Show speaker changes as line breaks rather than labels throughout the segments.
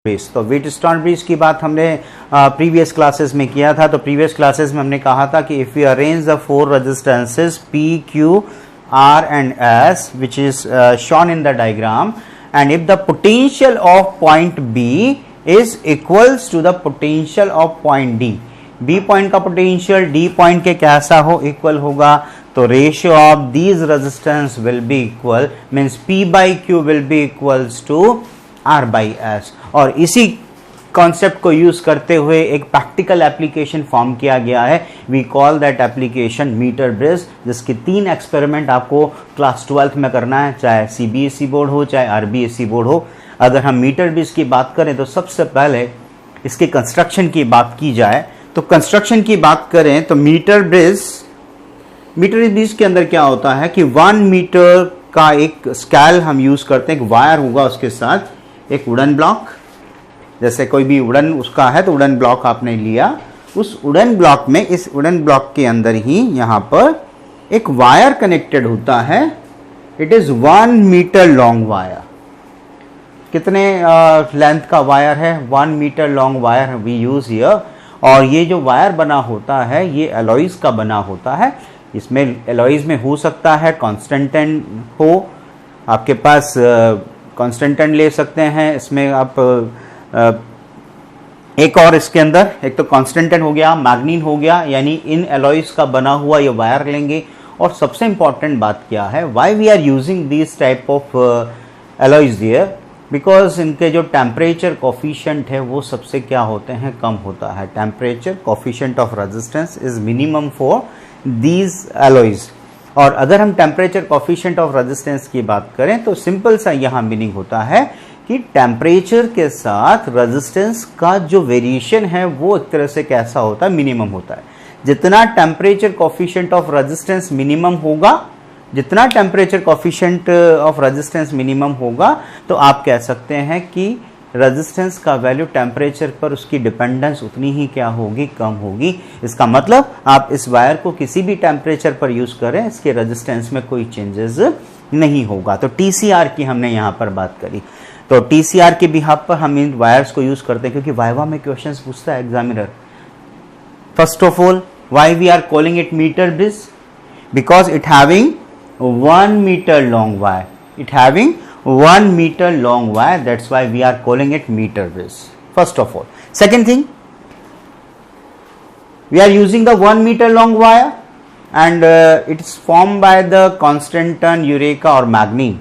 Bridge. तो Wheatstone bridge की बात हमने प्रीवियस क्लासेस में किया था। तो प्रीवियस क्लासेस में हमने कहा था कि if you arrange the four resistances P, Q, R and S which is shown in the diagram, and if the potential of point B is equals to the potential of point D, B point का potential D point के कैसा हो, equal होगा, तो ratio of these resistance will be equal, means P by Q will be equals to R by S। और इसी concept को use करते हुए एक प्रैक्टिकल एप्लीकेशन फॉर्म किया गया है। We call that application metre bridge, जिसके 3 एक्सपेरिमेंट आपको क्लास 12th में करना है, चाहे CBSE बोर्ड हो चाहे RBSE बोर्ड हो। अगर हम मीटर ब्रिज की बात करें तो सबसे पहले इसके कंस्ट्रक्शन की बात की जाए, तो कंस्ट्रक्शन की बात करें तो मीटर ब्रिज के अंदर क्या होता है कि 1 मीटर का एक स्केल हम यूज करते हैं, एक वायर होगा, उसके साथ एक वुडन ब्लॉक, जैसे कोई भी वुडन उसका है तो वुडन ब्लॉक आपने लिया, उस वुडन ब्लॉक में, इस वुडन ब्लॉक के अंदर ही यहां पर एक वायर कनेक्टेड होता है। It is 1 metre long wire. कितने लेंथ का वायर है? 1 metre long wire we use here. और ये जो वायर बना होता है ये एलॉयज का बना होता है। इसमें एलॉयज में हो सकता है कांस्टेंटन हो, आपके पास कांस्टेंटन ले सकते हैं, इसमें आप एक और इसके अंदर एक तो कांस्टेंटन हो गया, मैग्नीन हो गया, यानी इन एलॉयज का बना हुआ ये वायर लेंगे। और सबसे इंपॉर्टेंट बात क्या है, why we are using this type of alloys here, because इनके जो टेम्परेचर कोफिशिएंट है वो सबसे क्या होते हैं, कम होता है। Temperature coefficient of resistance is minimum for these alloys. और अगर हम टेम्परेचर कोफिशिएंट ऑफ रेजिस्टेंस की बात करें तो सिंपल सा यहाँ मीनिंग होता है कि टेम्परेचर के साथ रेजिस्टेंस का जो वेरिएशन है वो एक तरह से कैसा होता है, मिनिमम होता है। जितना temperature coefficient of resistance minimum होगा, जितना temperature coefficient of resistance minimum होगा, तो आप कह सकते हैं कि रेजिस्टेंस का वैल्यू टेम्परेचर पर उसकी डिपेंडेंस उतनी ही क्या होगी, कम होगी। इसका मतलब आप इस वायर को किसी भी टेम्परेचर पर यूज करें, इसके रेजिस्टेंस में कोई चेंजेस नहीं होगा। तो TCR की हमने यहां पर बात करी। तो TCR के बिहाफ पर हम इन वायर्स को यूज करते हैं, क्योंकि वाइवा में क्वेश्चंस पूछता है examiner. First of all, why we are calling it metre bridge? Because it having 1 meter long wire. It having 1 meter long wire. That's why we are calling it meter bridge. First of all. Second thing, we are using the 1 meter long wire, and it is formed by the constantan, eureka or manganese.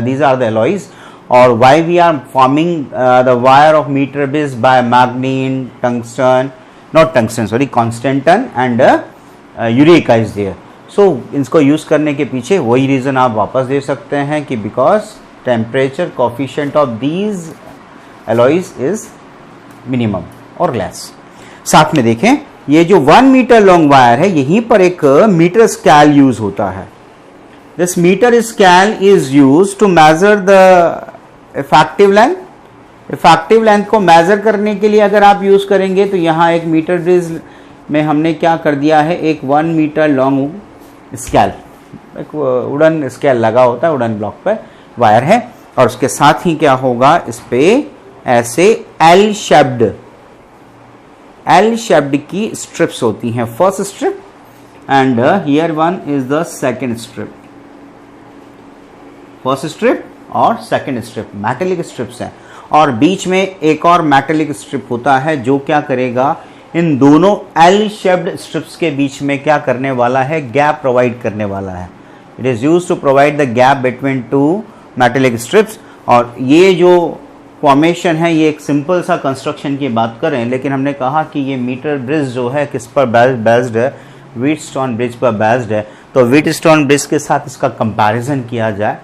These are the alloys. Or why we are forming the wire of meter bridge by manganese, tungsten, not tungsten, sorry, constantan and eureka is there. सो इसको use करने के पीछे वही reason आप वापस दे सकते हैं कि because temperature coefficient of these alloys is minimum और लेस। साथ में देखें, ये जो 1 मीटर लॉन्ग वायर है, यहीं पर एक मीटर स्केल यूज होता है। This metre scale is use to measure the effective length. Effective length को मेजर करने के लिए अगर आप यूज करेंगे तो यहाँ एक मीटर ब्रिज में हमने क्या कर दिया है, एक 1 मीटर लॉन्ग स्केल, एक वुडन स्केल लगा होता है, वुडन ब्लॉक पर वायर है, और उसके साथ ही क्या होगा, इस पे ऐसे एल शेप्ड की स्ट्रिप्स होती हैं। First strip and here one is the second strip. First strip और सेकंड स्ट्रिप मेटेलिक स्ट्रिप्स हैं, और बीच में एक और मेटेलिक स्ट्रिप होता है जो क्या करेगा, इन दोनों एल शेप्ड स्ट्रिप्स के बीच में क्या करने वाला है, गैप प्रोवाइड करने वाला है। It is used to provide the gap between 2 metallic strips. और ये जो फॉर्मेशन है, ये एक सिंपल सा कंस्ट्रक्शन की बात करें, लेकिन हमने कहा कि ये मीटर ब्रिज जो है किस पर बेस्ड है, व्हीटस्टोन ब्रिज पर बेस्ड है। तो व्हीटस्टोन ब्रिज के साथ इसका कंपैरिजन किया जाए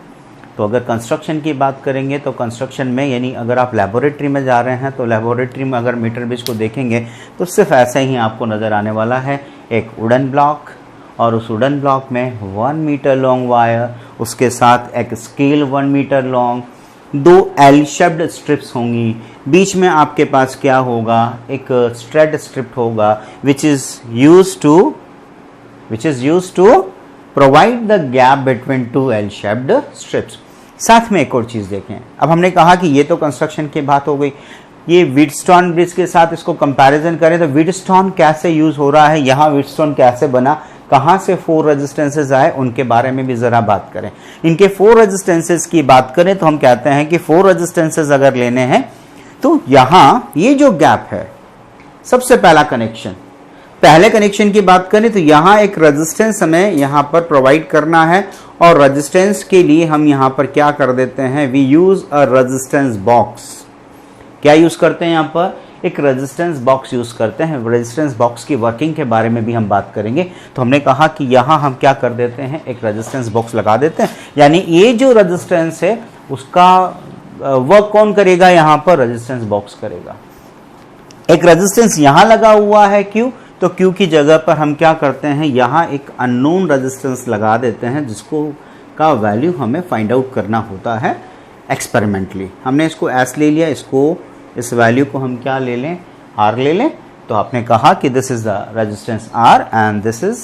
तो अगर कंस्ट्रक्शन की बात करेंगे तो कंस्ट्रक्शन में, यानी अगर आप लेबोरेटरी में जा रहे हैं तो लेबोरेटरी में अगर मीटर ब्रिज को देखेंगे तो सिर्फ ऐसा ही आपको नज़र आने वाला है, एक वुडन ब्लॉक, और उस वुडन ब्लॉक में 1 मीटर लॉन्ग वायर, उसके साथ एक scale 1 metre long, 2 L shaped strips होंगी, बीच में आपके पास क्या होगा, एक स्ट्रेड स्ट्रिप होगा, which is use to provide the gap between 2 L-shaped strips. साथ में एक और चीज़ देखें, अब हमने कहा कि ये तो कंस्ट्रक्शन की बात हो गई, ये व्हीटस्टोन ब्रिज के साथ इसको कंपैरिजन करें तो व्हीटस्टोन कैसे यूज हो रहा है, यहाँ व्हीटस्टोन कैसे बना, कहाँ से 4 रेजिस्टेंसेज आए, उनके बारे में भी जरा बात करें। इनके 4 रेजिस्टेंसेज की बात करें तो हम कहते हैं कि 4 रेजिस्टेंसेज अगर लेने हैं तो यहाँ ये जो गैप है, सबसे पहला कनेक्शन, पहले कनेक्शन की बात करें तो यहाँ एक रेजिस्टेंस हमें यहाँ पर प्रोवाइड करना है और रेजिस्टेंस के लिए हम यहाँ पर क्या कर देते हैं, we use a resistance box. क्या यूज करते हैं, यहाँ पर एक रेजिस्टेंस बॉक्स यूज करते हैं। रेजिस्टेंस बॉक्स की वर्किंग के बारे में भी हम बात करेंगे। तो हमने कहा कि यहाँ हम क्या कर देते हैं, एक रेजिस्टेंस बॉक्स लगा देते हैं, यानी ये जो रेजिस्टेंस है उसका वर्क कौन करेगा, यहाँ पर रेजिस्टेंस बॉक्स करेगा। एक रेजिस्टेंस यहाँ लगा हुआ है क्यू, तो क्यू की जगह पर हम क्या करते हैं, यहाँ एक अननोन रेजिस्टेंस लगा देते हैं जिसको का वैल्यू हमें फाइंड आउट करना होता है एक्सपेरिमेंटली। हमने इसको एस ले लिया, इसको इस वैल्यू को हम क्या ले लें, आर ले लें। तो आपने कहा कि this is the resistance R and this is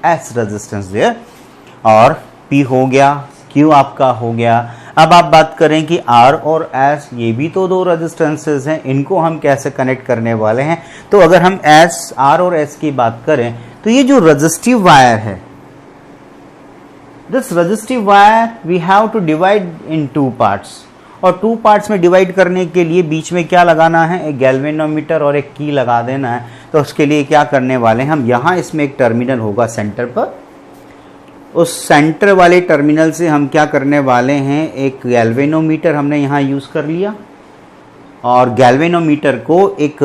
S resistance there, और पी हो गया, क्यू आपका हो गया। अब आप बात करें कि आर और एस ये भी तो 2 रेजिस्टेंसेज हैं, इनको हम कैसे कनेक्ट करने वाले हैं। तो अगर हम एस, आर और एस की बात करें तो ये जो रेजिस्टिव वायर है, this resistive wire we have to divide in 2 parts, और 2 पार्ट्स में डिवाइड करने के लिए बीच में क्या लगाना है, एक गैल्वेनोमीटर और एक की लगा देना है। तो उसके लिए क्या करने वाले हैं हम, यहाँ इसमें एक टर्मिनल होगा सेंटर पर, उस सेंटर वाले टर्मिनल से हम क्या करने वाले हैं, एक गैल्वेनोमीटर हमने यहाँ यूज कर लिया, और गैल्वेनोमीटर को एक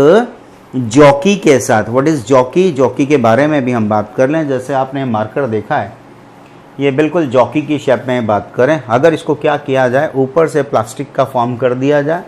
जॉकी के साथ, व्हाट इज जॉकी, जॉकी के बारे में भी हम बात कर लें। जैसे आपने मार्कर देखा है, ये बिल्कुल जॉकी की शेप में बात करें, अगर इसको क्या किया जाए, ऊपर से प्लास्टिक का फॉर्म कर दिया जाए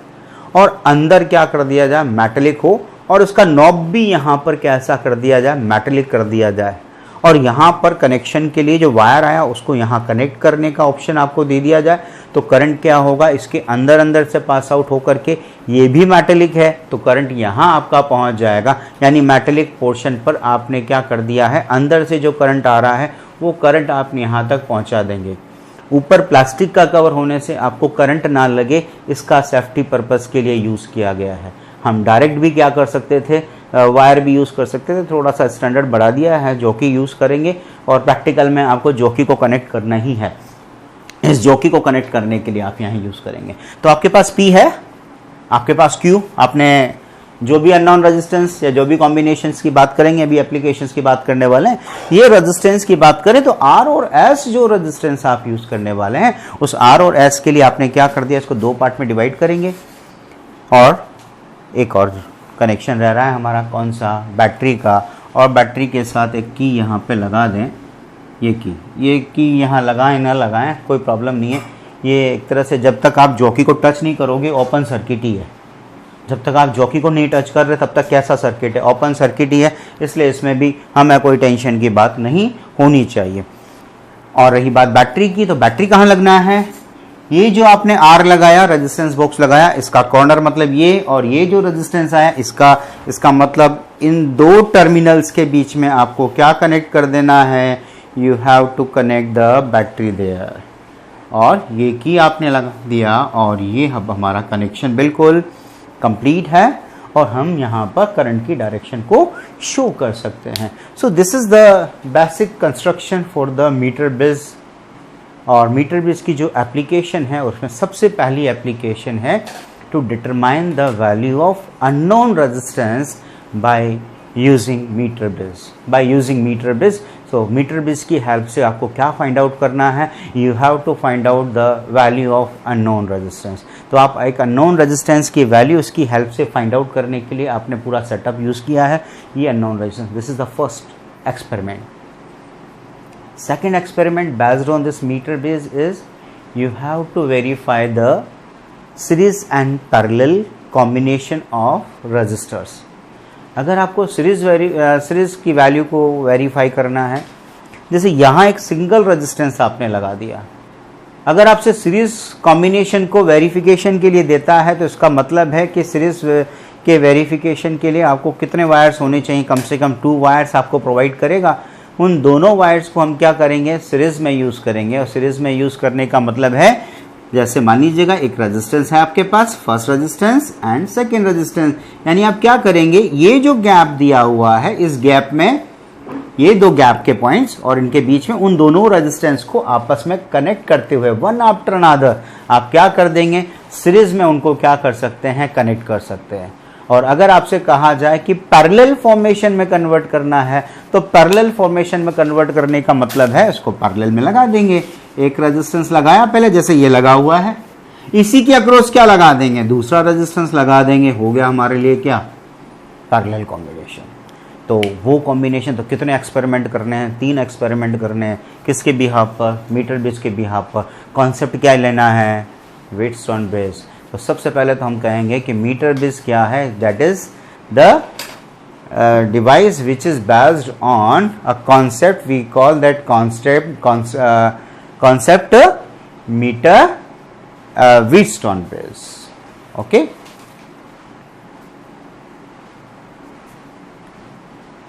और अंदर क्या कर दिया जाए, मेटेलिक हो, और उसका नॉब भी यहाँ पर कैसा कर दिया जाए, मेटेलिक कर दिया जाए, और यहाँ पर कनेक्शन के लिए जो वायर आया उसको यहाँ कनेक्ट करने का ऑप्शन आपको दे दिया जाए, तो करंट क्या होगा, इसके अंदर अंदर से पास आउट होकर के, ये भी मेटेलिक है तो करंट यहाँ आपका पहुँच जाएगा। यानी मेटेलिक पोर्शन पर आपने क्या कर दिया है, अंदर से जो करंट आ रहा है वो करंट आप यहाँ तक पहुँचा देंगे। ऊपर प्लास्टिक का कवर होने से आपको करंट ना लगे, इसका सेफ्टी पर्पस के लिए यूज़ किया गया है। हम डायरेक्ट भी क्या कर सकते थे, वायर भी यूज़ कर सकते थे, थोड़ा सा स्टैंडर्ड बढ़ा दिया है, जॉकी यूज़ करेंगे, और प्रैक्टिकल में आपको जॉकी को कनेक्ट करना ही है। इस जॉकी को कनेक्ट करने के लिए आप यहाँ यूज़ करेंगे। तो आपके पास P है, आपके पास Q, आपने जो भी अननोन रेजिस्टेंस या जो भी कॉम्बिनेशंस की बात करेंगे, अभी एप्लीकेशंस की बात करने वाले हैं। ये रेजिस्टेंस की बात करें तो R और S जो रेजिस्टेंस आप यूज़ करने वाले हैं, उस R और S के लिए आपने क्या कर दिया, इसको 2 पार्ट में डिवाइड करेंगे, और एक और कनेक्शन रह रहा है हमारा, कौन सा, बैटरी का, और बैटरी के साथ एक की यहाँ पे लगा दें। ये की यहाँ लगाएं ना लगाएं कोई प्रॉब्लम नहीं है। ये एक तरह से जब तक आप जॉकी को टच नहीं करोगे ओपन सर्किट ही है, जब तक आप जॉकी को नहीं टच कर रहे तब तक कैसा सर्किट है, ओपन सर्किट ही है, इसलिए इसमें भी हमें कोई टेंशन की बात नहीं होनी चाहिए। और रही बात बैटरी की, तो बैटरी कहाँ लगना है, ये जो आपने R लगाया, रेजिस्टेंस बॉक्स लगाया, इसका कॉर्नर मतलब ये, और ये जो रेजिस्टेंस आया इसका मतलब इन 2 टर्मिनल्स के बीच में आपको क्या कनेक्ट कर देना है, you have to connect the battery there, और ये की आपने लगा दिया, और ये अब हमारा कनेक्शन बिल्कुल कंप्लीट है, और हम यहाँ पर करंट की डायरेक्शन को शो कर सकते हैं। So this is the basic construction for the metre bridge. और मीटर ब्रिज की जो एप्लीकेशन है उसमें सबसे पहली एप्लीकेशन है to determine the value of unknown resistance by using metre bridge. So metre bridge की हेल्प से आपको क्या फाइंड आउट करना है, you have to find out the value of unknown resistance. तो आप एक अननोन रेजिस्टेंस की वैल्यू इसकी हेल्प से फाइंड आउट करने के लिए आपने पूरा सेटअप यूज़ किया है, ये unknown resistance. This is the first experiment. Second experiment based on this meter bridge is you have to verify the series and parallel combination of resistors. अगर आपको सीरीज की वैल्यू को वेरीफाई करना है, जैसे यहाँ एक सिंगल रेजिस्टेंस आपने लगा दिया, अगर आपसे सीरीज कॉम्बिनेशन को वेरिफिकेशन के लिए देता है तो इसका मतलब है कि सीरीज के वेरिफिकेशन के लिए आपको कितने वायर्स होने चाहिए, कम से कम 2 वायर्स आपको प्रोवाइड करेगा। उन दोनों वायर्स को हम क्या करेंगे, सीरीज में यूज़ करेंगे, और सीरीज में यूज़ करने का मतलब है जैसे मान लीजिएगा एक रेजिस्टेंस है आपके पास, first resistance and second resistance, यानी आप क्या करेंगे, ये जो गैप दिया हुआ है इस गैप में ये दो गैप के पॉइंट्स और इनके बीच में उन दोनों रेजिस्टेंस को आपस में कनेक्ट करते हुए वन आफ्टर अनदर आप क्या कर देंगे, सीरीज में उनको क्या कर सकते हैं, कनेक्ट कर सकते हैं। और अगर आपसे कहा जाए कि पैरेलल फॉर्मेशन में कन्वर्ट करना है, तो पैरेलल फॉर्मेशन में कन्वर्ट करने का मतलब है इसको पैरेलल में लगा देंगे। एक रेजिस्टेंस लगाया पहले, जैसे ये लगा हुआ है, इसी के अक्रॉस क्या लगा देंगे, दूसरा रेजिस्टेंस लगा देंगे, हो गया हमारे लिए क्या, पैरेलल कॉम्बिनेशन। तो वो कॉम्बिनेशन, तो कितने एक्सपेरिमेंट करने हैं, 3 एक्सपेरिमेंट करने हैं, किसके बिहाफ पर, मीटर बेस के बिहाफ पर। कॉन्सेप्ट क्या लेना है, व्हीटस्टोन बेस। तो सबसे पहले तो हम कहेंगे कि मीटर बेस क्या है, that is the device which is based on a concept, we call that concept metre Wheatstone base. Okay,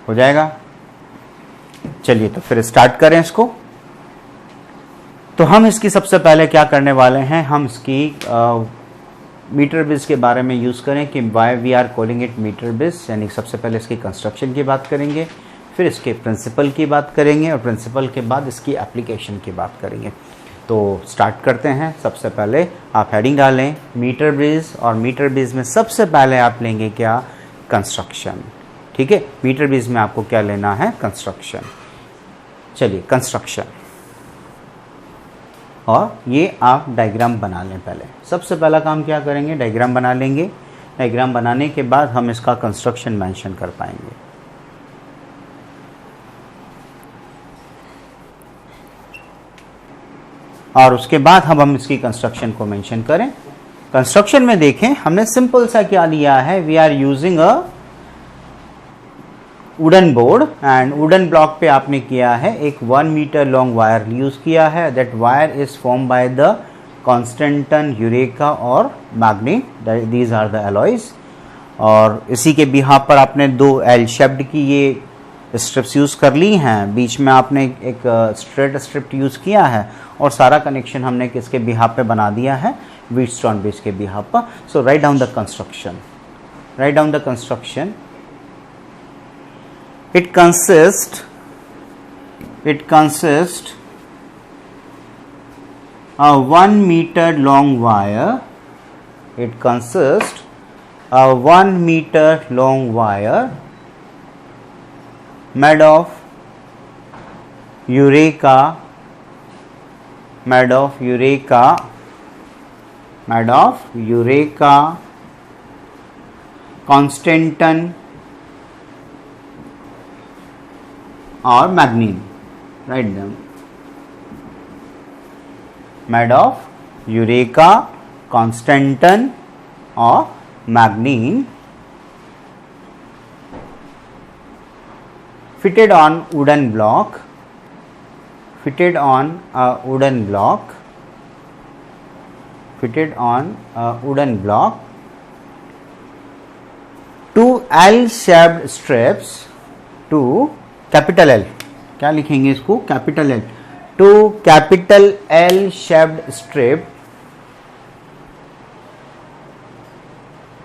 हो जाएगा। चलिए तो फिर स्टार्ट करें इसको। तो हम इसकी सबसे पहले क्या करने वाले हैं, हम इसकी मीटर बेस के बारे में यूज़ करें कि why we are calling it metre base, यानी सबसे पहले इसकी कंस्ट्रक्शन की बात करेंगे, फिर इसके प्रिंसिपल की बात करेंगे और प्रिंसिपल के बाद इसकी एप्लीकेशन की बात करेंगे। तो स्टार्ट करते हैं। सबसे पहले आप हेडिंग डालें मीटर बेस, और मीटर बेस में सबसे पहले आप लेंगे क्या, कंस्ट्रक्शन। ठीक है, मीटर बेस में आपको क्या लेना है, कंस्ट्रक्शन। चलिए कंस्ट्रक्शन, और ये आप डायग्राम बना लें। पहले सबसे पहला काम क्या करेंगे, डायग्राम बना लेंगे। डायग्राम बनाने के बाद हम इसका कंस्ट्रक्शन मेंशन कर पाएंगे। और उसके बाद हम इसकी कंस्ट्रक्शन को मेंशन करें। कंस्ट्रक्शन में देखें हमने सिंपल सा क्या लिया है, we are using a wooden board and wooden block पे आपने किया है एक 1 मीटर लॉन्ग वायर यूज किया है। That wire is form by the constantan, eureka और मैग्नीट, दीज आर द एलॉयज। और इसी के बिहाफ पर आपने 2 एल शेप्ड की ये स्ट्रिप्स यूज कर ली हैं, बीच में आपने एक स्ट्रेट स्ट्रिप यूज किया है, और सारा कनेक्शन हमने किसके बिहाफ पे बना दिया है, व्हीटस्टोन बेस के बिहाफ पर। So write down the construction, write down the construction. It consists a 1 meter long wire. It consists a 1 meter long wire made of Eureka, Constantan or magnesium. Write them. Made of Eureka, Constantan or magnesium. Fitted on wooden block. Fitted on a wooden block. Fitted on a wooden block. 2 L-shaped strips. 2 capital L, क्या लिखेंगे इसको, capital L, 2 capital L shaped strip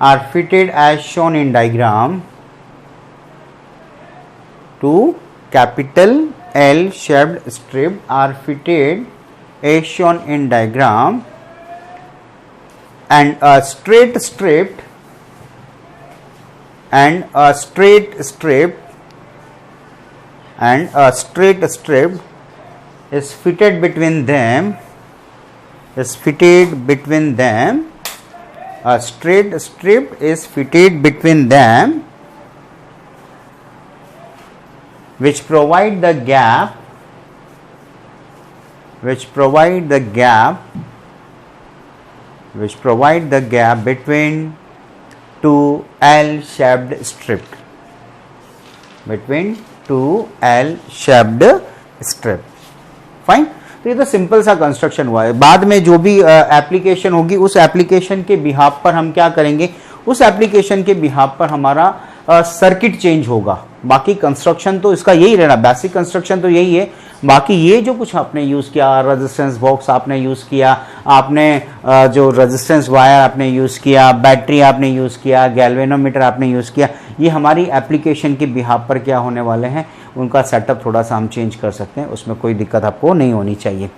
are fitted as shown in diagram. 2 capital L shaped strip are fitted as shown in diagram and a straight strip and a straight strip is fitted between them, a straight strip is fitted between them, which provide the gap between 2 L-shaped strip, between 2 L-shaped strip. Fine. तो ये तो simple सा construction हुआ है। बाद में जो भी एप्लीकेशन होगी उस एप्लीकेशन के बिहाफ पर हम क्या करेंगे, उस एप्लीकेशन के बिहाफ पर हमारा सर्किट चेंज होगा। बाकी कंस्ट्रक्शन तो इसका यही रहना, बेसिक कंस्ट्रक्शन तो यही है। बाकी ये जो कुछ आपने यूज़ किया, रेजिस्टेंस बॉक्स आपने यूज़ किया, आपने जो रेजिस्टेंस वायर आपने यूज़ किया, बैटरी आपने यूज़ किया, गैल्वेनोमीटर आपने यूज़ किया, ये हमारी एप्लीकेशन के बिहाफ पर क्या होने वाले हैं, उनका सेटअप थोड़ा सा हम चेंज कर सकते हैं, उसमें कोई दिक्कत आपको नहीं होनी चाहिए।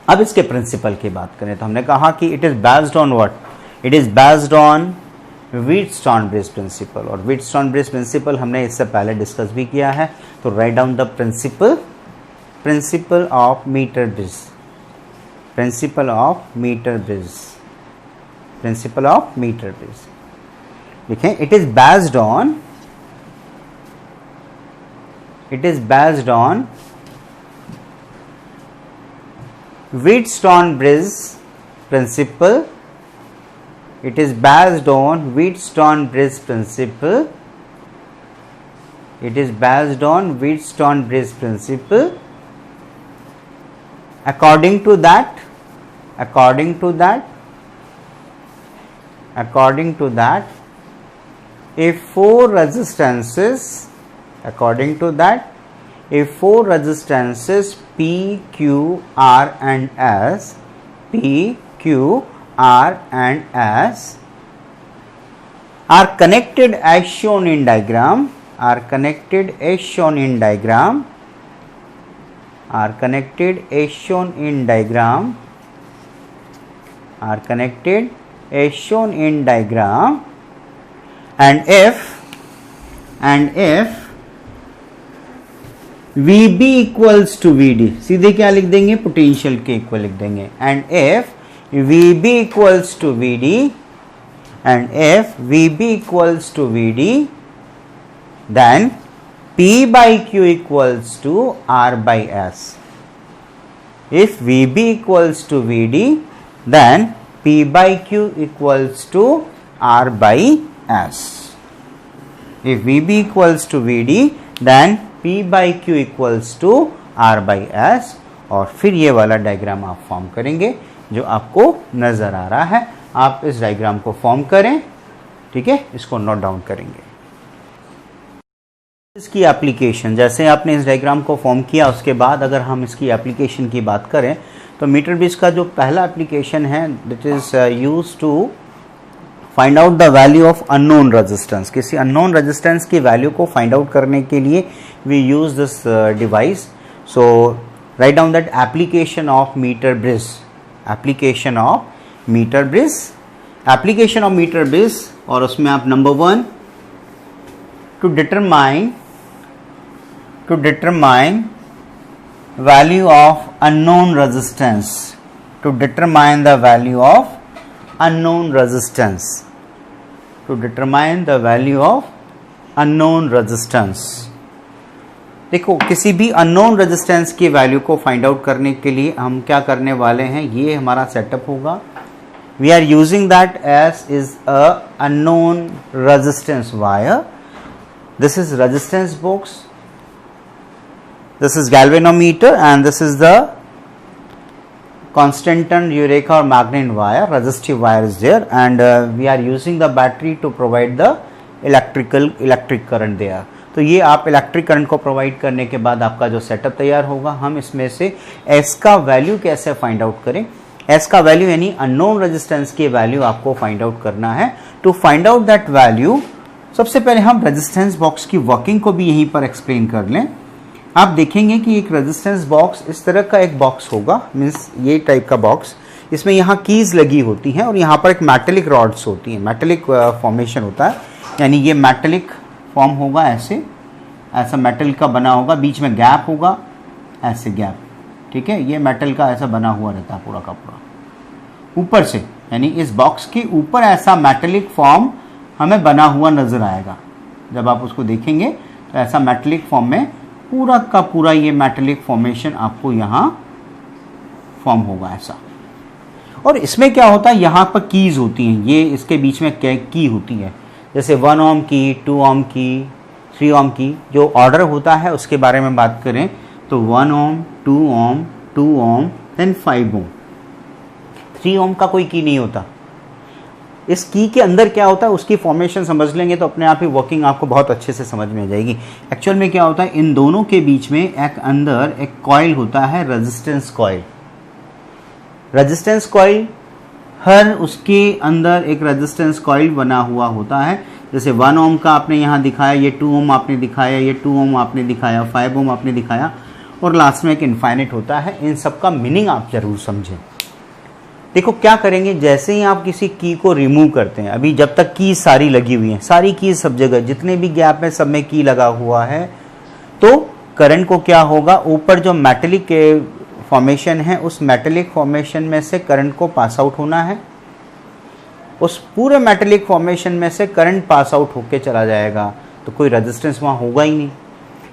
अब इसके प्रिंसिपल की बात करें तो हमने कहा कि it is based on what, it is based on Wheatstone bridge principle, और व्हीटस्टोन-ब्रिज प्रिंसिपल हमने इससे पहले डिस्कस भी किया है। तो write down the principle of metre bridge, principle of metre bridge, principle of metre bridge देखें, it is based on Wheatstone bridge principle, it is based on Wheatstone-Bridge principle, it is based on Wheatstone-Bridge principle. According to that, if four resistances, P, Q, R and S, are connected as shown in diagram, are connected as shown in diagram, and if VB equals to VD, सीधे क्या लिख देंगे, potential के equal लिख देंगे, and if VB equals to VD, then P by Q equals to R by S. If VB equals to VD, then P by Q equals to R by S. If VB equals to VD, then P by Q equals to R by S. और फिर ये वाला diagram आप form करेंगे जो आपको नजर आ रहा है। आप इस डायग्राम को फॉर्म करें, ठीक है, इसको नोट डाउन करेंगे। इसकी एप्लीकेशन, जैसे आपने इस डायग्राम को फॉर्म किया, उसके बाद अगर हम इसकी एप्लीकेशन की बात करें तो मीटर ब्रिज का जो पहला एप्लीकेशन है, that is used to find out the value of unknown resistance. किसी अननोन रेजिस्टेंस की वैल्यू को फाइंड आउट करने के लिए we use this device. So write down that application of metre bridge, application of metre bridge, और उसमें आप number 1 to determine value of unknown resistance, to determine the value of unknown resistance. देखो, किसी भी unknown resistance की value को find out करने के लिए हम क्या करने वाले हैं, ये हमारा सेटअप होगा। We are using that as is a unknown resistance wire, this is resistance box, this is galvanometer, and this is the constant Eureka or magnet wire, resistive wire is there, and we are using the battery to provide the electric current there. तो ये आप electric current को provide करने के बाद आपका जो setup तैयार होगा। हम इसमें से S का वैल्यू कैसे फाइंड आउट करें, S का वैल्यू यानी अननोन रेजिस्टेंस की वैल्यू आपको फाइंड आउट करना है। To find out that value, सबसे पहले हम रेजिस्टेंस बॉक्स की वर्किंग को भी यहीं पर एक्सप्लेन कर लें। आप देखेंगे कि एक रेजिस्टेंस बॉक्स इस तरह का एक बॉक्स होगा, मीन्स ये टाइप का बॉक्स, इसमें यहाँ कीज लगी होती हैं और यहाँ पर एक मेटेलिक रॉड्स होती हैं, मेटेलिक फॉर्मेशन होता है, यानी ये मेटेलिक फॉर्म होगा, ऐसा मेटल का बना होगा, बीच में गैप होगा, ऐसे गैप, ठीक है, ये मेटल का ऐसा बना हुआ रहता है पूरा का पूरा ऊपर से, यानी इस बॉक्स के ऊपर ऐसा मेटेलिक फॉर्म हमें बना हुआ नजर आएगा। जब आप उसको देखेंगे तो ऐसा मेटेलिक फॉर्म में पूरा का पूरा ये मेटेलिक फॉर्मेशन आपको यहाँ फॉर्म होगा ऐसा। और इसमें क्या होता है, यहाँ पर कीज होती हैं, ये इसके बीच में की होती है, जैसे 1 ओम की, 2 ओम की, 3 ओम की। जो ऑर्डर होता है उसके बारे में बात करें तो 1 ओम, 2 ओम, 2 ओम, देन 5 ओम। 3 ओम का कोई की नहीं होता, इस की के अंदर क्या होता है उसकी फॉर्मेशन समझ लेंगे तो अपने आप ही वर्किंग आपको बहुत अच्छे से समझ में आ जाएगी। एक्चुअल में क्या होता है, इन दोनों के बीच में एक अंदर एक कॉइल होता है, रेजिस्टेंस कॉइल। रेजिस्टेंस कॉइल, हर उसके अंदर एक रेजिस्टेंस कॉइल बना हुआ होता है। जैसे 1 ओम का आपने यहाँ दिखाया, ये 2 ओम आपने दिखाया, ये 2 ओम आपने दिखाया, 5 ओम आपने दिखाया, और लास्ट में एक इनफाइनाइट होता है। इन सब का मीनिंग आप जरूर समझें। देखो क्या करेंगे, जैसे ही आप किसी की को रिमूव करते हैं, अभी जब तक की सारी लगी हुई है, सारी की सब जगह जितने भी गैप है सब में की लगा हुआ है, तो करंट को क्या होगा, ऊपर जो मेटेलिक फॉर्मेशन है उस मेटेलिक फॉर्मेशन में से करंट को पास आउट होना है। उस पूरे मेटेलिक फॉर्मेशन में से करंट पास आउट होके चला जाएगा, तो कोई रेजिस्टेंस वहां होगा ही नहीं।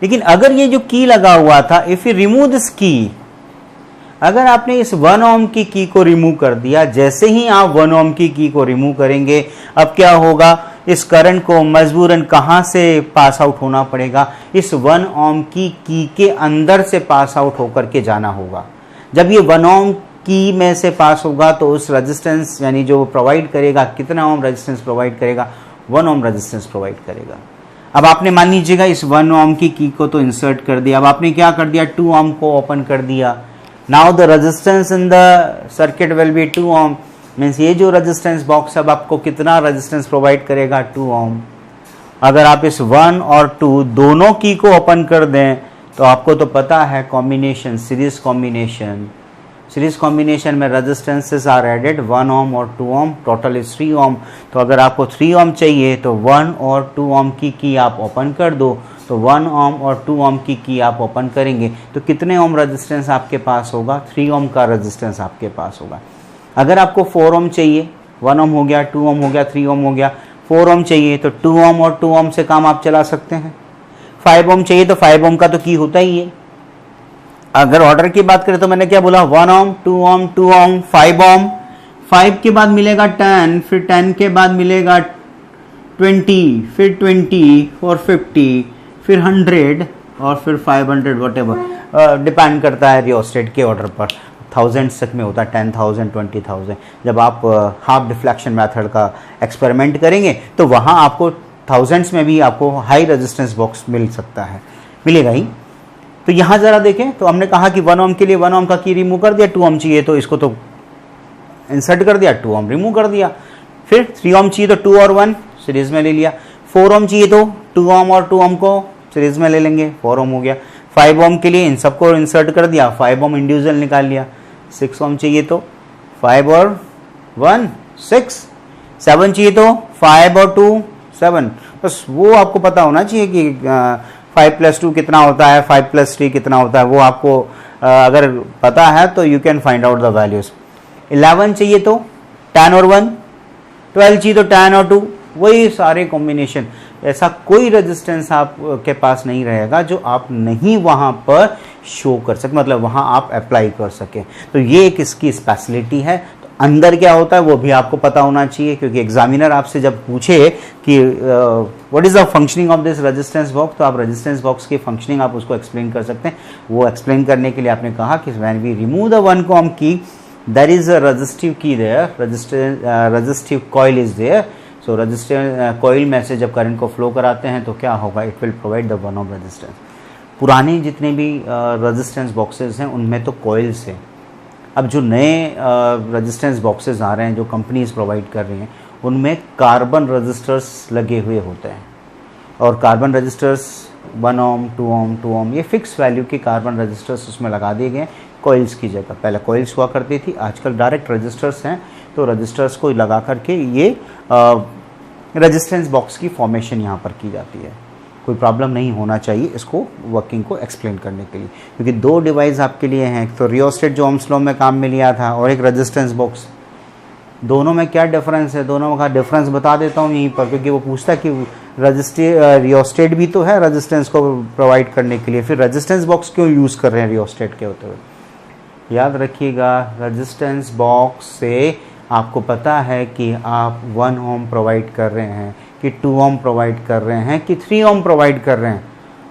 लेकिन अगर ये जो की लगा हुआ था, इफ यू रिमूव दिस की, अगर आपने इस 1 ओम की को रिमूव कर दिया, जैसे ही आप 1 ओम की को रिमूव करेंगे, अब क्या होगा, इस करंट को मजबूरन कहां से पास आउट होना पड़ेगा, इस 1 ओम की के अंदर से पास आउट होकर के जाना होगा। जब ये 1 ओम की में से पास होगा तो उस रेजिस्टेंस यानी जो प्रोवाइड करेगा, कितना ओम रेजिस्टेंस प्रोवाइड करेगा, 1 ओम रेजिस्टेंस प्रोवाइड करेगा। अब आपने मान लीजिएगा इस 1 ओम की को तो इंसर्ट कर दिया, अब आपने क्या कर दिया, 2 ओम को ओपन कर दिया। Now the resistance in the circuit will be 2 ohm, means ये जो रेजिस्टेंस बॉक्स अब आपको कितना रेजिस्टेंस प्रोवाइड करेगा, 2 ओम। अगर आप इस 1 और 2 दोनों की को ओपन कर दें तो आपको तो पता है combination, series combination, series combination में रेजिस्टेंसेस आर एडेड 1 ओम और 2 ओम, टोटल इज 3 ओम। तो अगर आपको 3 ओम चाहिए तो 1 और 2 ओम की आप ओपन कर दो, तो 1 ओम और 2 ओम की आप ओपन करेंगे तो कितने ओम रेजिस्टेंस आपके पास होगा, 3 ओम का रेजिस्टेंस आपके पास होगा। अगर आपको 4 ओम चाहिए, 1 ओम हो गया, 2 ओम हो गया, 3 ओम हो गया, 4 ओम चाहिए तो 2 ओम और 2 ओम से काम आप चला सकते हैं। 5 ओम चाहिए तो 5 ओम का तो की होता ही है। अगर ऑर्डर की बात करें तो मैंने क्या बोला, 1 ओम, 2 ओम, 2 ओम, 5 ओम, 5 के बाद मिलेगा 10, फिर 10 के बाद मिलेगा 20, फिर 20 और 50, फिर 100 और फिर 500, वटेवर डिपेंड करता है रियोस्टेट के ऑर्डर पर। 1000 तक में होता है, 10,000, 20,000। जब आप हाफ डिफ्लेक्शन मेथड का एक्सपेरिमेंट करेंगे तो वहाँ आपको थाउजेंड्स में भी आपको हाई रेजिस्टेंस बॉक्स मिल सकता है, मिलेगा ही। तो यहाँ ज़रा देखें, तो हमने कहा कि 1 ओम के लिए 1 ओम का की रिमूव कर दिया, 2 ओम चाहिए तो इसको तो इंसर्ट कर दिया, 2 ओम रिमूव कर दिया। फिर 3 ओम चाहिए तो 2 और 1 सीरीज में ले लिया। 4 ओम चाहिए तो 2 ओम और 2 ओम को सीरीज में ले लेंगे, 4 ओम हो गया। 5 ओम के लिए इन सबको इंसर्ट कर दिया, 5 ओम इंडिविजुअल निकाल लिया। 6 ओम चाहिए तो 5 और 1 6, 7 चाहिए तो 5 और 2 7। बस वो आपको पता होना चाहिए कि 5 + 2 कितना होता है, 5 + 3 कितना होता है, वो आपको अगर पता है तो you can find out the values. 11 चाहिए तो 10 और 1, 12 चाहिए तो 10 और 2, वही सारे कॉम्बिनेशन। ऐसा कोई रेजिस्टेंस आप के पास नहीं रहेगा जो आप नहीं वहां पर शो कर सके, मतलब वहां आप अप्लाई कर सके। तो ये एक इसकी स्पेशलिटी है। तो अंदर क्या होता है वो भी आपको पता होना चाहिए, क्योंकि एग्जामिनर आपसे जब पूछे कि what is the functioning of this resistance box, तो आप रेजिस्टेंस बॉक्स की फंक्शनिंग आप उसको एक्सप्लेन कर सकते हैं। वो एक्सप्लेन करने के लिए आपने कहा कि when we remove the 1 ohm key, there is a resistive key there, resistive coil is there. So resistance coil में से जब करंट को फ्लो कराते हैं तो क्या होगा, it will provide the 1 ohm resistance. पुराने जितने भी रेजिस्टेंस बॉक्सेस हैं उनमें तो कॉइल्स हैं। अब जो नए रेजिस्टेंस बॉक्सेस आ रहे हैं जो कंपनीज प्रोवाइड कर रही हैं, उनमें कार्बन रजिस्टर्स लगे हुए होते हैं। और कार्बन रजिस्टर्स 1 ओम, 2 ओम, 2 ओम, ये फिक्स वैल्यू के कार्बन रजिस्टर्स उसमें लगा दिए गए कॉइल्स की जगह। पहले कॉइल्स हुआ करती थी, आजकल डायरेक्ट रजिस्टर्स हैं। तो रजिस्टर्स को लगा करके ये रेजिस्टेंस बॉक्स की फॉर्मेशन यहाँ पर की जाती है। कोई प्रॉब्लम नहीं होना चाहिए इसको वर्किंग को एक्सप्लेन करने के लिए, क्योंकि 2 डिवाइस आपके लिए हैं, एक तो रियोस्टेट जो ओम्स लॉ में काम में लिया था और एक रेजिस्टेंस बॉक्स। दोनों में क्या डिफरेंस है, दोनों का डिफरेंस बता देता हूँ यहीं पर, क्योंकि वो पूछता है कि रियोस्टेट भी तो है रेजिस्टेंस को प्रोवाइड करने के लिए, फिर रेजिस्टेंस बॉक्स क्यों यूज़ कर रहे हैं रियोस्टेट के होते हुए। याद रखिएगा, रेजिस्टेंस बॉक्स से आपको पता है कि आप 1 ओम प्रोवाइड कर रहे हैं, कि 2 ओम प्रोवाइड कर रहे हैं, कि 3 ओम प्रोवाइड कर रहे हैं।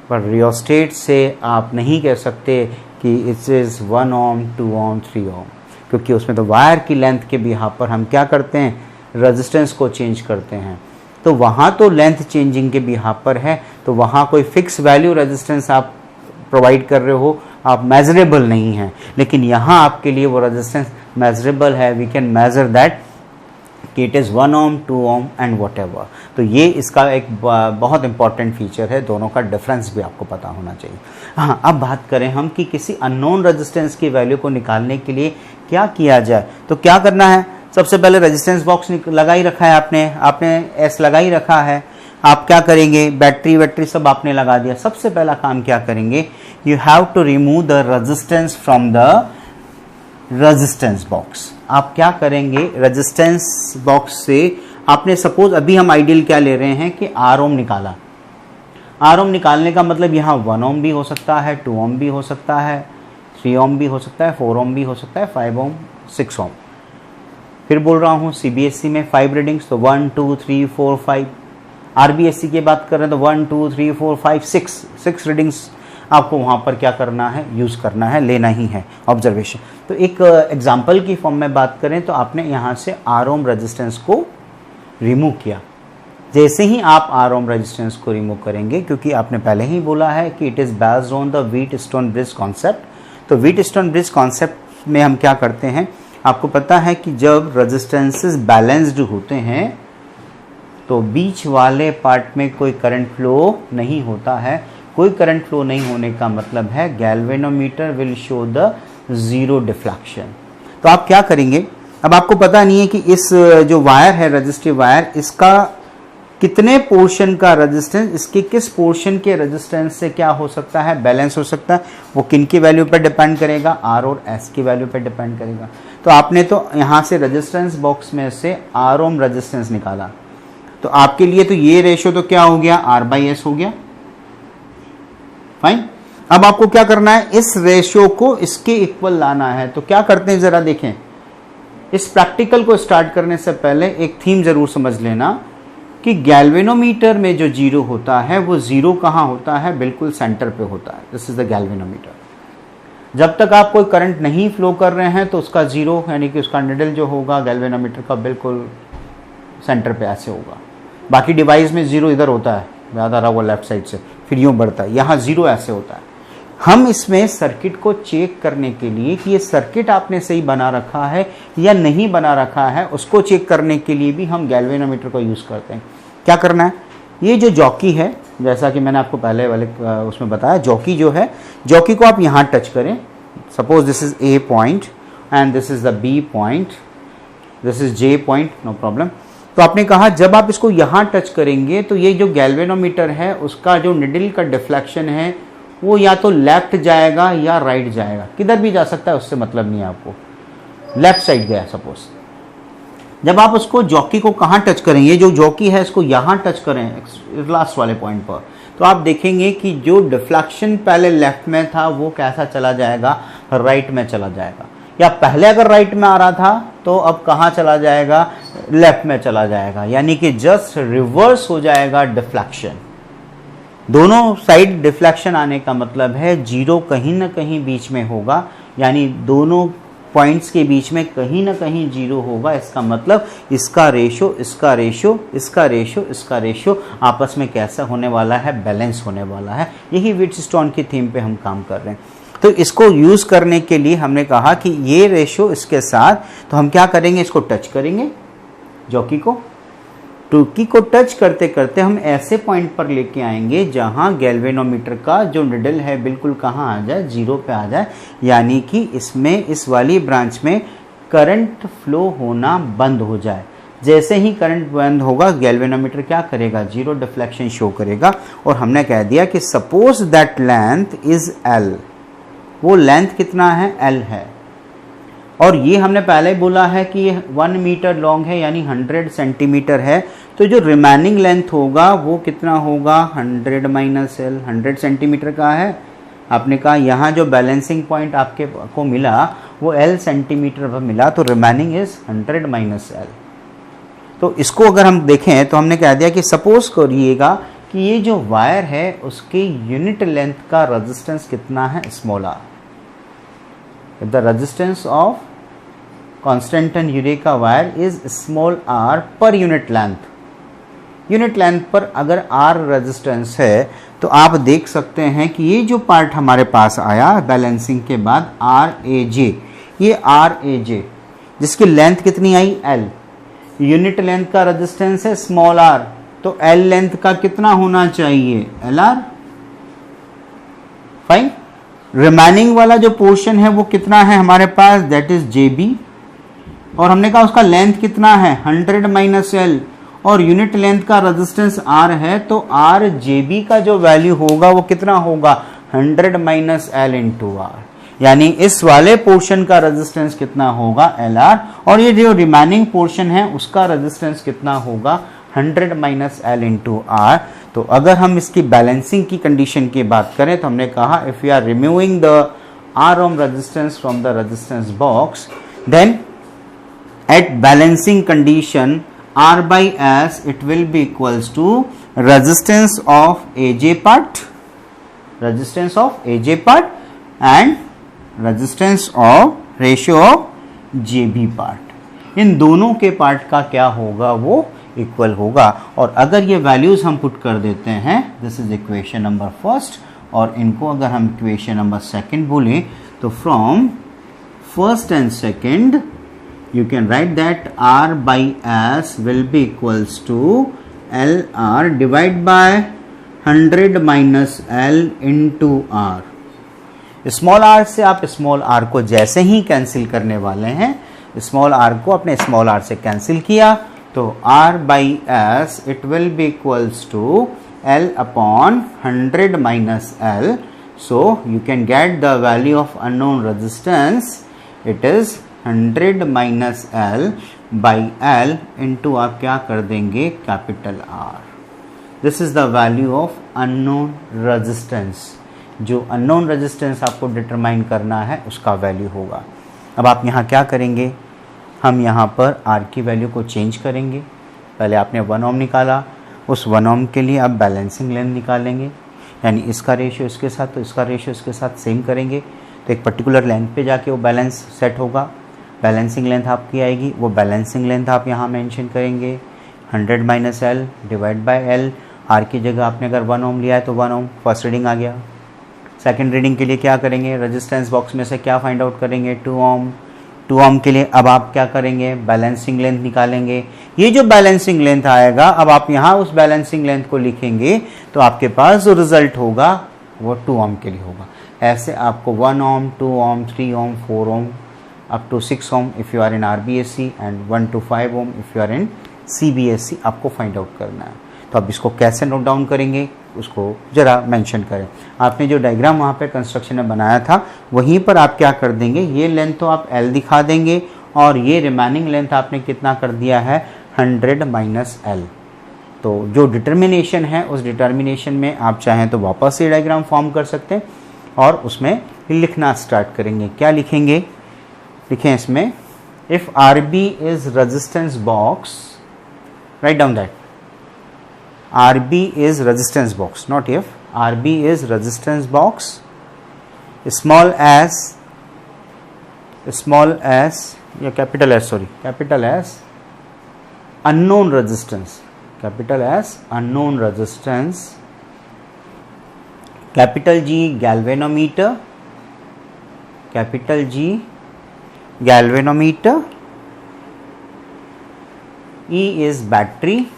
पर रियोस्टेट से आप नहीं कह सकते कि इट्स इज़ 1 ओम, 2 ओम, 3 ओम, क्योंकि उसमें तो वायर की लेंथ के भी यहाँ पर हम क्या करते हैं, रेजिस्टेंस को चेंज करते हैं, तो वहाँ तो लेंथ चेंजिंग के बिहाफ पर है, तो वहाँ कोई फिक्स वैल्यू रेजिस्टेंस आप प्रोवाइड कर रहे हो, आप मेजरेबल नहीं है। लेकिन यहाँ आपके लिए वो रेजिस्टेंस मेजरेबल है, वी कैन मेजर दैट कि it is 1 ohm 2 ohm and what ever. तो ये इसका एक बहुत इंपॉर्टेंट फीचर है, दोनों का डिफरेंस भी आपको पता होना चाहिए। हाँ, अब बात करें हम कि किसी अननोन रेजिस्टेंस की वैल्यू को निकालने के लिए क्या किया जाए। तो क्या करना है, सबसे पहले रेजिस्टेंस बॉक्स लगा ही रखा है आपने एस लगा ही रखा है। आप क्या करेंगे, बैटरी सब आपने लगा दिया। सबसे पहला काम क्या करेंगे, you have to remove the resistance from the resistance box. आप क्या करेंगे, रेजिस्टेंस बॉक्स से आपने सपोज अभी हम आइडियल क्या ले रहे हैं कि आर ओम निकाला। आर ओम निकालने का मतलब यहाँ 1 ohm भी हो सकता है, 2 ohm भी हो सकता है, 3 ohm भी हो सकता है, 4 ohm भी हो सकता है, 5 ohm 6 ohm। फिर बोल रहा हूँ सीबीएसई में 5 रीडिंग्स, तो 1 2 3 4 5। आरबीएसई की बात कर रहे हैं तो 1 2 3 4 5 6 रीडिंग्स आपको वहाँ पर क्या करना है, यूज़ करना है, लेना ही है ऑब्जर्वेशन। तो एक एग्जाम्पल की फॉर्म में बात करें तो आपने यहाँ से आर ओम रेजिस्टेंस को रिमूव किया। जैसे ही आप आर ओम रेजिस्टेंस को रिमूव करेंगे, क्योंकि आपने पहले ही बोला है कि it is based on the Wheatstone bridge concept, तो व्हीटस्टोन ब्रिज कॉन्सेप्ट में हम क्या करते हैं, आपको पता है कि जब रेजिस्टेंसेस बैलेंस्ड होते हैं तो बीच वाले पार्ट में कोई करंट फ्लो नहीं होता है। कोई करंट फ्लो नहीं होने का मतलब है galvanometer will show the zero deflection. तो आप क्या करेंगे, अब आपको पता नहीं है कि इस जो वायर है रजिस्टिव वायर, इसका कितने पोर्शन का रेजिस्टेंस, इसके किस पोर्शन के रेजिस्टेंस से क्या हो सकता है, बैलेंस हो सकता है, वो किन की वैल्यू पर डिपेंड करेगा, आर और एस की वैल्यू पर डिपेंड करेगा। तो आपने तो यहाँ से रेजिस्टेंस बॉक्स में से आर ओम रेजिस्टेंस निकाला, तो आपके लिए तो ये रेशो तो क्या हो गया, आर बाई एस हो गया, फाइन। अब आपको क्या करना है, इस रेशियो को इसके इक्वल लाना है। तो क्या करते हैं जरा देखें, इस प्रैक्टिकल को स्टार्ट करने से पहले एक थीम जरूर समझ लेना कि गैल्वेनोमीटर में जो जीरो होता है वो जीरो कहाँ होता है, बिल्कुल सेंटर पे होता है। This is the galvanometer. जब तक आप कोई करंट नहीं फ्लो कर रहे हैं तो उसका जीरो यानी कि उसका निडल जो होगा गैल्वेनोमीटर का बिल्कुल सेंटर पे ऐसे होगा। बाकी डिवाइस में जीरो इधर होता है, याद आ रहा वो लेफ्ट साइड से, फिर यूँ बढ़ता है, यहाँ जीरो ऐसे होता है। हम इसमें सर्किट को चेक करने के लिए कि ये सर्किट आपने सही बना रखा है या नहीं बना रखा है, उसको चेक करने के लिए भी हम गैल्वेनोमीटर को यूज़ करते हैं। क्या करना है, ये जो जॉकी है, जैसा कि मैंने आपको पहले वाले उसमें बताया, जॉकी जो है, जॉकी को आप यहाँ टच करें। Suppose this is A point and this is the B point, this is J point, no problem. तो आपने कहा जब आप इसको यहाँ टच करेंगे तो ये जो गैल्वेनोमीटर है उसका जो निडल का डिफ्लेक्शन है वो या तो लेफ्ट जाएगा या राइट जाएगा, किधर भी जा सकता है, उससे मतलब नहीं है आपको। लेफ्ट साइड गया सपोज, जब आप उसको जॉकी को कहाँ टच करेंगे, जो जॉकी है इसको यहाँ टच करें लास्ट वाले पॉइंट पर, तो आप देखेंगे कि जो डिफ्लेक्शन पहले लेफ्ट में था वो कैसा चला जाएगा, राइट में चला जाएगा। या पहले अगर राइट में आ रहा था तो अब कहाँ चला जाएगा, लेफ्ट में चला जाएगा, यानी कि जस्ट रिवर्स हो जाएगा डिफ्लेक्शन। दोनों साइड डिफ्लेक्शन आने का मतलब है जीरो कहीं ना कहीं बीच में होगा, यानी दोनों पॉइंट्स के बीच में कहीं ना कहीं जीरो होगा। इसका मतलब इसका रेशो, इसका रेशो, इसका रेशो, इसका रेशो आपस में कैसा होने वाला है, बैलेंस होने वाला है। यही व्हीटस्टोन की थीम पे हम काम कर रहे हैं। तो इसको यूज़ करने के लिए हमने कहा कि ये रेशो इसके साथ, तो हम क्या करेंगे, इसको टच करेंगे जॉकी को। टूकी को टच करते करते हम ऐसे पॉइंट पर लेके आएंगे जहां गैल्वेनोमीटर का जो निडल है बिल्कुल कहाँ आ जाए, जीरो पे आ जाए, यानी कि इसमें इस वाली ब्रांच में करंट फ्लो होना बंद हो जाए। जैसे ही करंट बंद होगा गैल्वेनोमीटर क्या करेगा, जीरो डिफ्लेक्शन शो करेगा। और हमने कह दिया कि suppose that length is L, वो लेंथ कितना है, एल है। और ये हमने पहले बोला है कि ये 1 मीटर लॉन्ग है यानी 100 सेंटीमीटर है। तो जो रिमेनिंग लेंथ होगा वो कितना होगा, 100 माइनस एल, 100 सेंटीमीटर का है। आपने कहा यहाँ जो बैलेंसिंग पॉइंट आपके को मिला वो एल सेंटीमीटर पर मिला, तो रिमेनिंग इज 100 माइनस एल। तो इसको अगर हम देखें तो हमने कह दिया कि सपोज करिएगा कि ये जो वायर है उसके यूनिट लेंथ का रेजिस्टेंस कितना है, small R. If the resistance of constant and eureka wire is small r per unit length. Unit length पर अगर R रेजिस्टेंस है तो आप देख सकते हैं कि ये जो पार्ट हमारे पास आया बैलेंसिंग के बाद RAJ, ये RAJ जिसकी लेंथ कितनी आई L, यूनिट लेंथ का रेजिस्टेंस है स्मॉल r, तो L लेंथ का कितना होना चाहिए LR. फाइन. रिमेनिंग वाला जो पोर्शन है वो कितना है हमारे पास, दैट इज JB, और हमने कहा उसका लेंथ कितना है 100 माइनस L, और यूनिट लेंथ का रेजिस्टेंस R है, तो RJB का जो वैल्यू होगा वो कितना होगा 100 माइनस L इंटू R, यानी इस वाले पोर्शन का रेजिस्टेंस कितना होगा LR, और ये जो रिमेनिंग पोर्शन है उसका रेजिस्टेंस कितना होगा 100 माइनस L इंटू R. तो अगर हम इसकी बैलेंसिंग की कंडीशन की बात करें तो हमने कहा if you are removing the R ohm resistance from the resistance box, then at balancing condition R by S it will be equals to resistance of AJ part and resistance of ratio of JB part. इन दोनों के part का क्या होगा वो equal होगा. और अगर ये वैल्यूज हम पुट कर देते हैं, this is equation number first, और इनको अगर हम इक्वेशन नंबर सेकंड बोलें तो from first and second you can write that R by S will be equals to LR divided by 100 minus L into R. Small r से आप small r को जैसे ही कैंसिल करने वाले हैं, स्मॉल r को अपने स्मॉल r से कैंसिल किया तो R by S it will be equals to L upon 100 minus L. So you can get the value of unknown resistance. It is 100 minus L by L into आप क्या कर देंगे capital R. This is the value of unknown resistance. जो unknown resistance आपको determine करना है उसका value होगा. अब आप यहाँ क्या करेंगे, हम यहाँ पर R की वैल्यू को चेंज करेंगे. पहले आपने 1 ओम निकाला, उस 1 ओम के लिए आप बैलेंसिंग लेंथ निकालेंगे, यानी इसका रेशियो इसके साथ तो इसका रेशियो इसके साथ सेम करेंगे, तो एक पर्टिकुलर लेंथ पे जाके वो बैलेंस सेट होगा. बैलेंसिंग लेंथ आपकी आएगी, वो बैलेंसिंग लेंथ आप यहाँ मेंशन करेंगे 100 minus L divide by L. R की जगह आपने अगर 1 ओम लिया है तो 1 ओम फर्स्ट रीडिंग आ गया. सेकंड रीडिंग के लिए क्या करेंगे, रेजिस्टेंस बॉक्स में से क्या फाइंड आउट करेंगे 2 ओम. 2 ओम के लिए अब आप क्या करेंगे, बैलेंसिंग लेंथ निकालेंगे. ये जो बैलेंसिंग लेंथ आएगा, अब आप यहाँ उस बैलेंसिंग लेंथ को लिखेंगे तो आपके पास जो रिजल्ट होगा वो 2 ओम के लिए होगा. ऐसे आपको 1 ओम, 2 ओम, 3 ओम, 4 ओम up to 6 ohm if you are in RBSC and 1 to 5 ohm if you are in CBSC आपको फाइंड आउट करना है. तो अब इसको कैसे नोट डाउन करेंगे उसको जरा मेंशन करें. आपने जो डायग्राम वहाँ पे कंस्ट्रक्शन में बनाया था वहीं पर आप क्या कर देंगे, ये लेंथ तो आप L दिखा देंगे और ये रिमेनिंग लेंथ आपने कितना कर दिया है 100 माइनस L. तो जो डिटर्मिनेशन है उस डिटर्मिनेशन में आप चाहें तो वापस से डायग्राम फॉर्म कर सकते हैं और उसमें लिखना स्टार्ट करेंगे. क्या लिखेंगे, लिखें इसमें if RB is resistance box, write down that RB is resistance box, not if. RB is resistance box, small s या capital S, sorry, capital S unknown resistance, capital S unknown resistance, capital G galvanometer, capital G galvanometer, E is battery,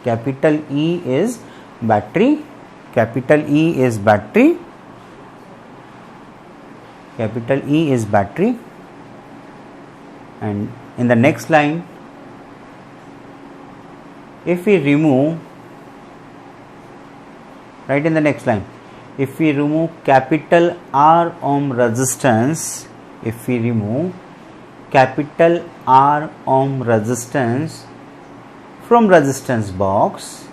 capital E is battery, capital E is battery, capital E is battery. And in the next line, if we remove, right in the next line, if we remove capital R ohm resistance, if we remove capital R ohm resistance from resistance box,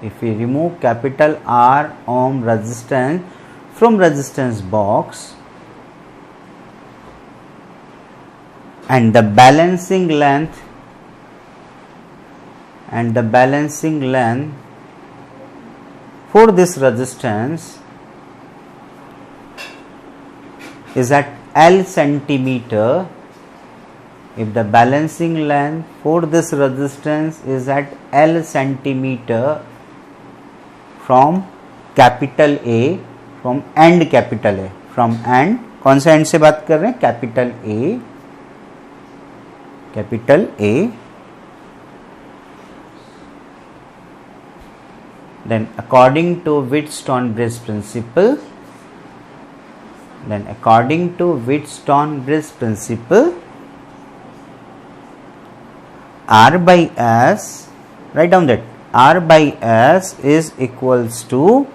if we remove capital R ohm resistance from resistance box and the balancing length for this resistance is at L centimeter, if the balancing length for this resistance is at L centimeter from capital A, from end capital A, from end, कौन सा end से बात कर रहे हैं? capital A, then according to Wheatstone-Bridge principle, R by S, write down that R by S is equals to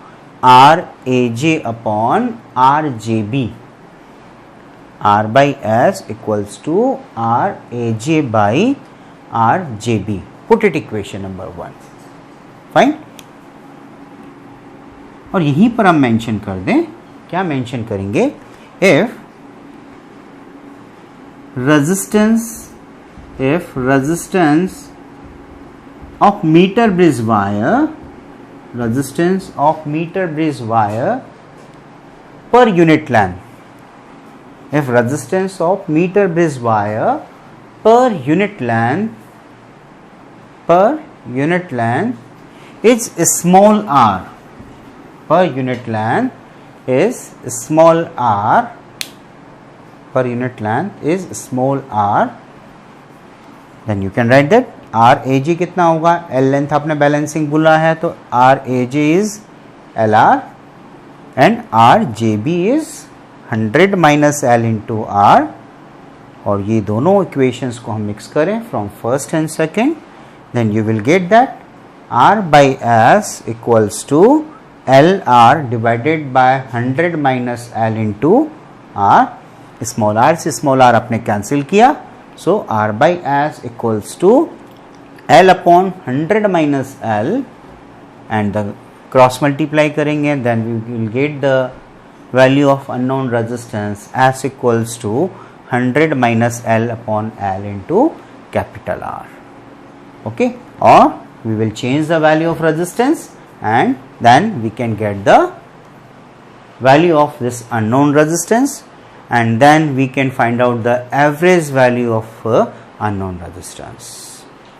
RAJ upon RJB. R by S equals to RAJ by RJB. Put it equation number 1. Fine. और यहीं पर हम mention कर दें, क्या mention करेंगे? if resistance of meter bridge wire per unit length, if resistance of meter bridge wire per unit length is small r, per unit length is small r, then you can write that RAG कितना होगा? L length आपने balancing बोला है तो RAG is LR and RJB is 100 minus L into R, और ये दोनों equations को हम मिक्स करें from first and second, then you will get that R by S equals to LR divided by 100 minus L into R. Small r से small r आपने cancel किया, so R by S equals to L upon 100 minus L, and the cross multiply करेंगे, then we will get the value of unknown resistance S equals to 100 minus L upon L into capital R. Okay, or we will change the value of resistance and then we can get the value of this unknown resistance, and then we can find out the average value of unknown resistance.